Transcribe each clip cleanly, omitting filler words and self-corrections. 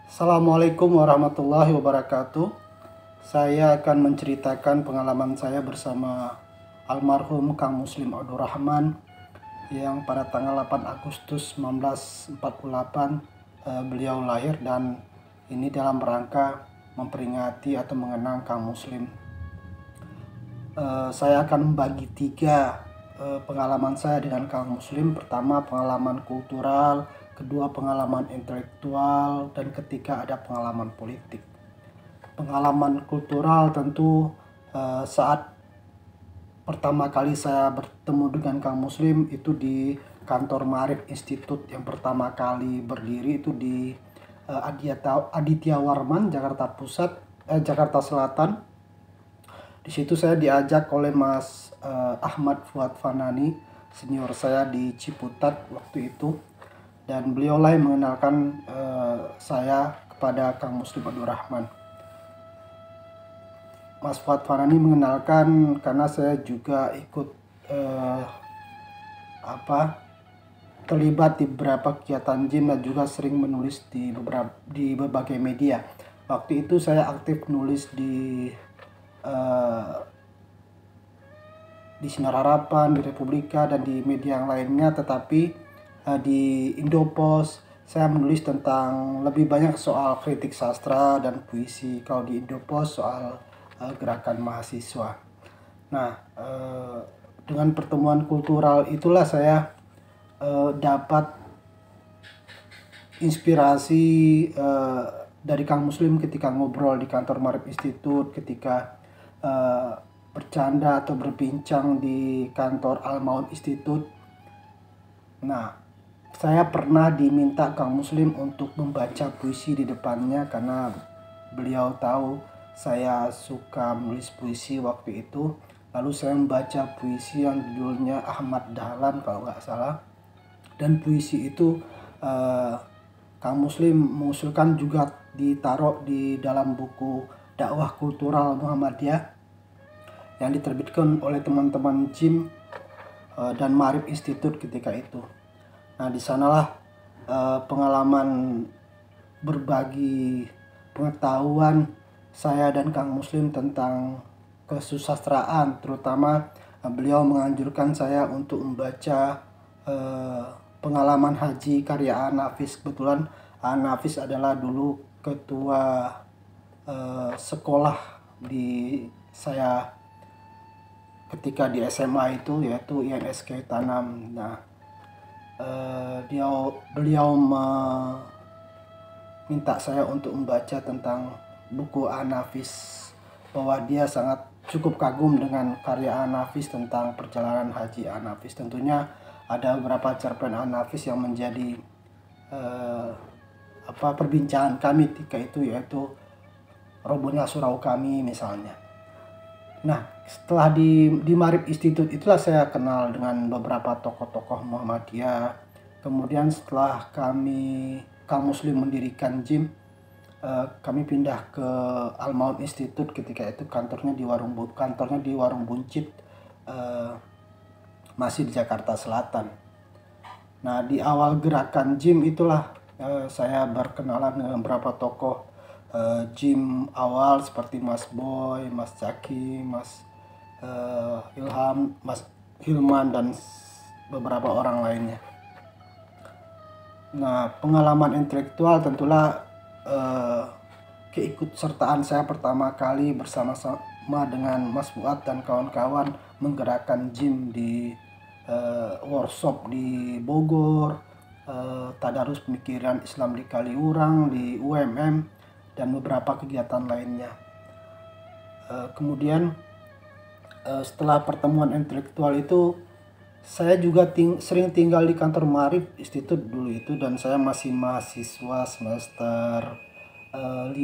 Assalamualaikum warahmatullahi wabarakatuh. Saya akan menceritakan pengalaman saya bersama almarhum Kang Muslim Abdurrahman yang pada tanggal 8 Agustus 1948 beliau lahir, dan ini dalam rangka memperingati atau mengenang Kang Muslim. Saya akan membagi tiga pengalaman saya dengan Kang Muslim. Pertama, pengalaman kultural, kedua pengalaman intelektual, dan ketiga ada pengalaman politik. Pengalaman kultural tentu saat pertama kali saya bertemu dengan Kang Muslim itu di kantor Maarif Institute yang pertama kali berdiri itu di Aditya Warman, Jakarta Pusat, Jakarta Selatan. Di situ saya diajak oleh Mas Ahmad Fuad Fanani, senior saya di Ciputat waktu itu, dan beliau lah yang mengenalkan saya kepada Kang Muslim Abdurrahman. Mas Fuad Fanani mengenalkan karena saya juga ikut terlibat di beberapa kegiatan JIM dan juga sering menulis di berbagai media. Waktu itu saya aktif nulis di Sinar Harapan, di Republika, dan di media yang lainnya. Tetapi di Indopos saya menulis tentang lebih banyak soal kritik sastra dan puisi. Kalau di Indopos soal gerakan mahasiswa. Nah, dengan pertemuan kultural itulah saya dapat inspirasi dari Kang Muslim ketika ngobrol di kantor Maarif Institute, ketika bercanda atau berbincang di kantor Al-Maun Institute. Nah, saya pernah diminta Kang Muslim untuk membaca puisi di depannya karena beliau tahu saya suka menulis puisi waktu itu. Lalu saya membaca puisi yang judulnya Ahmad Dahlan kalau nggak salah. Dan puisi itu Kang Muslim mengusulkan juga ditaruh di dalam buku dakwah kultural Muhammadiyah yang diterbitkan oleh teman-teman JIM dan Maarif Institute ketika itu. Nah, di sanalah pengalaman berbagi pengetahuan saya dan Kang Muslim tentang kesusastraan, terutama beliau menganjurkan saya untuk membaca pengalaman haji karya An-Nafis. Kebetulan An-Nafis adalah dulu ketua sekolah di saya ketika di SMA itu, yaitu INSK Tanam. Nah, beliau meminta saya untuk membaca tentang buku An-Nafis, bahwa dia sangat cukup kagum dengan karya An-Nafis tentang perjalanan haji An-Nafis. Tentunya ada beberapa cerpen An-Nafis yang menjadi perbincangan kami ketika itu, yaitu robohnya surau kami misalnya. Nah, setelah di Maarif Institute itulah saya kenal dengan beberapa tokoh-tokoh Muhammadiyah. Kemudian setelah Kang Muslim mendirikan JIM, kami pindah ke Al-Maun Institute ketika itu, kantornya di Warung Buncit, masih di Jakarta Selatan. Nah, di awal gerakan JIM itulah saya berkenalan dengan beberapa tokoh JIM awal seperti Mas Boy, Mas Caki, Mas Ilham, Mas Hilman, dan beberapa orang lainnya. Nah, pengalaman intelektual tentulah keikutsertaan saya pertama kali bersama-sama dengan Mas Fuad dan kawan-kawan menggerakkan JIM di workshop di Bogor, tadarus pemikiran Islam di Kaliurang, di UMM, dan beberapa kegiatan lainnya. Kemudian setelah pertemuan intelektual itu, saya juga sering tinggal di kantor Maarif Institute dulu itu, dan saya masih mahasiswa semester 5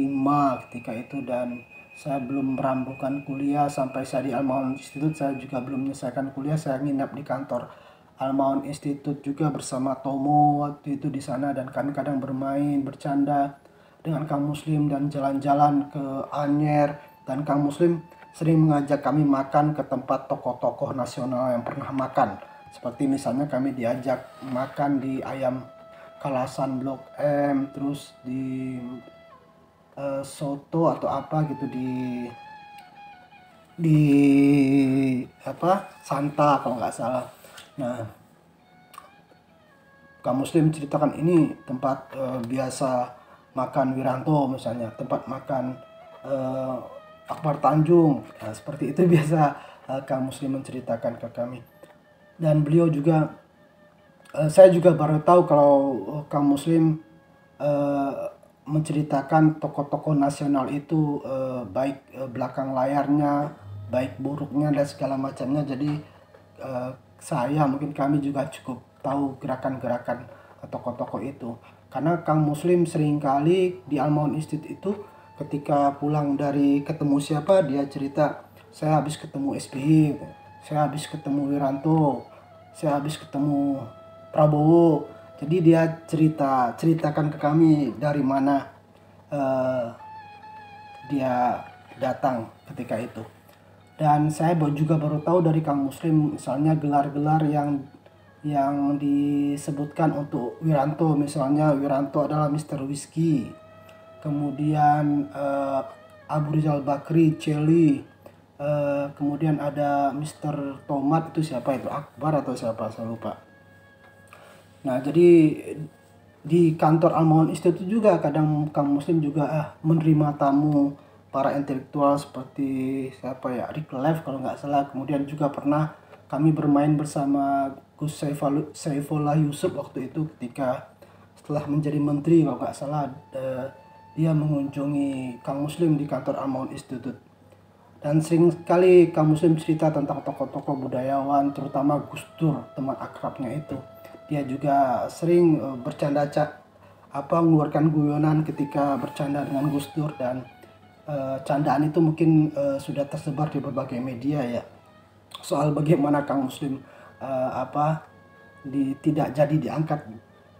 ketika itu, dan saya belum merampukan kuliah. Sampai saya di Al-Maun Institute saya juga belum menyelesaikan kuliah. Saya nginap di kantor Al-Maun Institute juga bersama Tomo waktu itu di sana, dan kami kadang bermain, bercanda dengan Kang Muslim dan jalan-jalan ke Anyer. Dan Kang Muslim sering mengajak kami makan ke tempat tokoh-tokoh nasional yang pernah makan. Seperti misalnya kami diajak makan di Ayam Kalasan Blok M, terus di soto atau apa gitu di apa Santa kalau nggak salah. Nah, kaum muslim ceritakan ini tempat biasa makan Wiranto misalnya, tempat makan eh, Akbar Tanjung. Nah, seperti itu biasa kaum muslim menceritakan ke kami. Dan beliau juga saya juga baru tahu kalau kaum muslim eh, menceritakan tokoh-tokoh nasional itu baik belakang layarnya, baik buruknya dan segala macamnya. Jadi eh, saya mungkin kami juga cukup tahu gerakan-gerakan tokoh-tokoh itu. Karena kaum muslim seringkali di Al-Maun Institute itu ketika pulang dari ketemu siapa dia cerita, saya habis ketemu SBY, saya habis ketemu Wiranto, saya habis ketemu Prabowo. Jadi dia ceritakan ke kami dari mana eh, dia datang ketika itu. Dan saya juga baru tahu dari Kang Muslim misalnya gelar-gelar yang disebutkan untuk Wiranto, misalnya Wiranto adalah Mister Whisky. Kemudian Abu Rizal Bakri, Celi. Kemudian ada Mister Tomat, itu siapa itu? Akbar atau siapa? Saya lupa. Nah, jadi di kantor Al-Maun Institute juga kadang Kang Muslim juga menerima tamu para intelektual seperti siapa ya, Rick Lev kalau nggak salah. Kemudian juga pernah kami bermain bersama Gus Saifullah Yusuf waktu itu ketika setelah menjadi menteri kalau nggak salah, dia mengunjungi Kang Muslim di kantor Al-Maun Institute. Dan sering sekali Kang Muslim cerita tentang tokoh-tokoh budayawan, terutama Gus Dur, teman akrabnya itu. Dia juga sering mengeluarkan guyonan ketika bercanda dengan Gus Dur, dan candaan itu mungkin sudah tersebar di berbagai media ya. Soal bagaimana Kang Muslim tidak jadi diangkat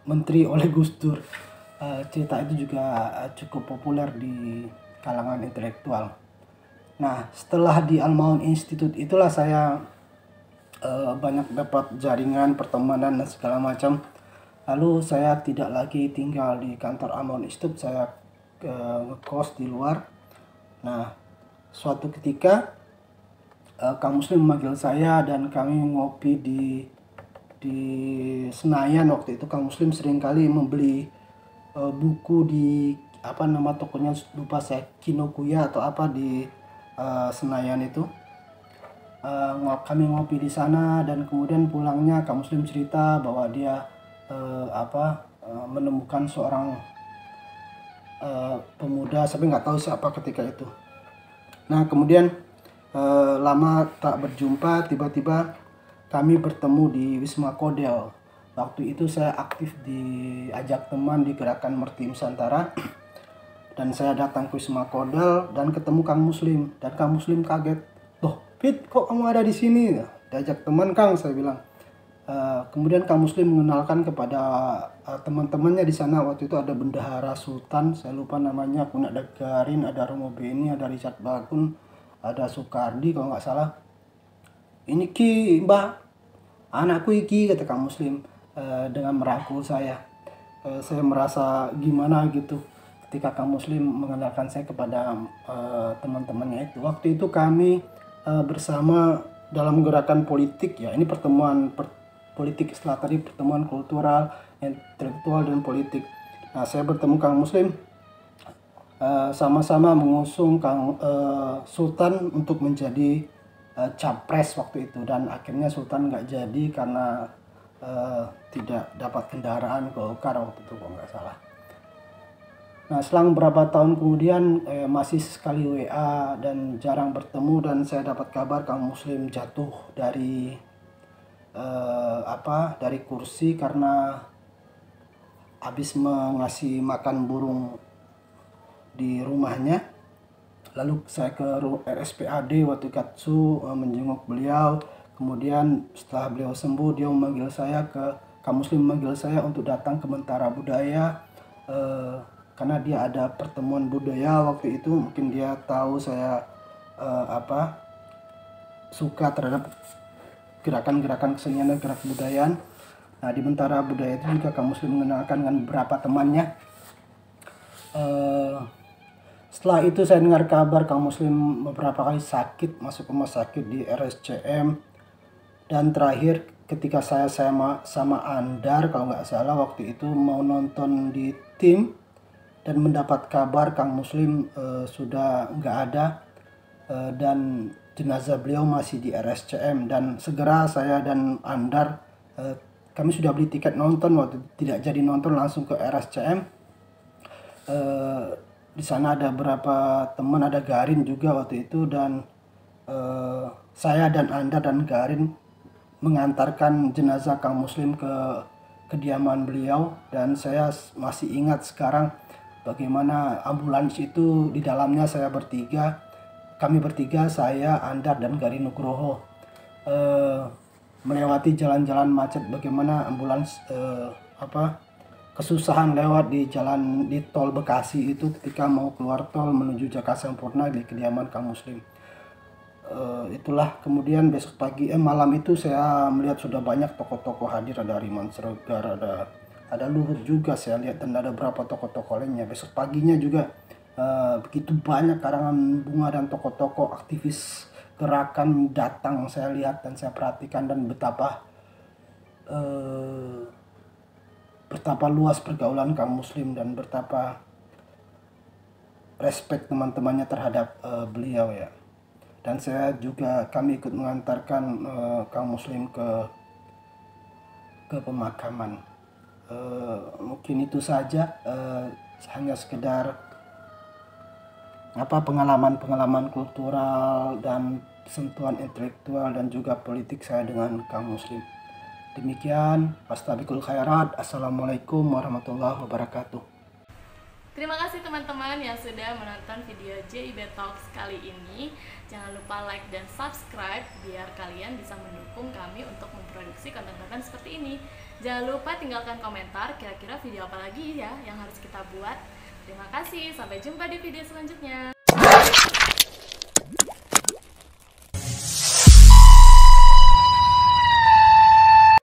menteri oleh Gus Dur. Cerita itu juga cukup populer di kalangan intelektual. Nah, setelah di Al-Maun Institute itulah saya banyak dapat jaringan pertemanan dan segala macam. Lalu saya tidak lagi tinggal di kantor Al-Maun Institute, saya ngekos di luar. Nah, suatu ketika Kang Muslim memanggil saya dan kami ngopi di Senayan. Waktu itu Kang Muslim seringkali membeli buku di apa nama tokonya lupa saya, Kinokuniya atau apa di Senayan itu. Kami ngopi di sana dan kemudian pulangnya Kang Muslim cerita bahwa dia menemukan seorang pemuda, tapi nggak tahu siapa ketika itu. Nah, kemudian lama tak berjumpa, tiba-tiba kami bertemu di Wisma Kodel. Waktu itu saya aktif diajak teman di gerakan Merti Nusantara. Dan saya datang ke Wisma Kodel dan ketemu Kang Muslim. Dan Kang Muslim kaget. Loh, Fit, kok kamu ada di sini? Diajak teman Kang, saya bilang. Kemudian Kang Muslim mengenalkan kepada teman-temannya di sana. Waktu itu ada Bendahara Sultan, saya lupa namanya. Kemudian ada Garin, ada Romo Beni, ada Richard Bakun, ada Soekardi kalau nggak salah. Ini Ki, Mbak, anakku iki, kata Kang Muslim dengan merangkul saya. Saya merasa gimana gitu ketika Kang Muslim mengenalkan saya kepada teman-temannya itu. Waktu itu kami bersama dalam gerakan politik ya. Ini pertemuan politik setelah tadi pertemuan kultural, intelektual dan politik. Nah, saya bertemu Kang Muslim, sama-sama mengusung Kang Sultan untuk menjadi capres waktu itu, dan akhirnya Sultan nggak jadi karena tidak dapat kendaraan Golkar waktu itu kalau nggak salah. Nah, selang beberapa tahun kemudian masih sekali WA dan jarang bertemu, dan saya dapat kabar Kang Muslim jatuh dari dari kursi karena habis mengasih makan burung di rumahnya. Lalu saya ke RSPAD Watukatsu menjenguk beliau. Kemudian setelah beliau sembuh, dia memanggil saya Kang Muslim memanggil saya untuk datang ke Mentara Budaya. Karena dia ada pertemuan budaya waktu itu, mungkin dia tahu saya suka terhadap gerakan-gerakan kesenian dan gerak budayaan. Nah, di Mentara Budaya itu juga Kang Muslim mengenalkan dengan beberapa temannya. Setelah itu saya dengar kabar Kang Muslim beberapa kali sakit, masuk rumah sakit di RSCM. Dan terakhir ketika saya sama Andar kalau nggak salah waktu itu mau nonton di tim dan mendapat kabar Kang Muslim sudah nggak ada, dan jenazah beliau masih di RSCM. Dan segera saya dan Andar, kami sudah beli tiket nonton, waktu tidak jadi nonton langsung ke RSCM. Di sana ada beberapa teman, ada Garin juga waktu itu, dan saya dan Anda dan Garin mengantarkan jenazah Kang Muslim ke kediaman beliau. Dan saya masih ingat sekarang bagaimana ambulans itu di dalamnya kami bertiga, saya, Andar, dan Garin Nugroho, melewati jalan-jalan macet, bagaimana ambulans kesusahan lewat di tol Bekasi itu ketika mau keluar tol menuju Jakarta Sampurna di kediaman Kang Muslim. Itulah kemudian besok pagi malam itu saya melihat sudah banyak tokoh-tokoh hadir, ada Riman Sregar, ada Luhut juga saya lihat, dan ada beberapa tokoh-tokoh lainnya. Besok paginya juga begitu banyak karangan bunga dan tokoh-tokoh aktivis gerakan datang, saya lihat dan saya perhatikan, dan betapa luas pergaulan Kang Muslim dan betapa respect teman-temannya terhadap beliau ya. Dan kami ikut mengantarkan Kang Muslim ke pemakaman. Mungkin itu saja, hanya sekedar pengalaman kultural dan sentuhan intelektual dan juga politik saya dengan Kang Muslim. Demikian, Fastabiqul khairat. Assalamualaikum warahmatullahi wabarakatuh. Terima kasih teman-teman yang sudah menonton video JIB Talks kali ini. Jangan lupa like dan subscribe biar kalian bisa mendukung kami untuk memproduksi konten-konten seperti ini. Jangan lupa tinggalkan komentar kira-kira video apa lagi ya yang harus kita buat. Terima kasih, sampai jumpa di video selanjutnya.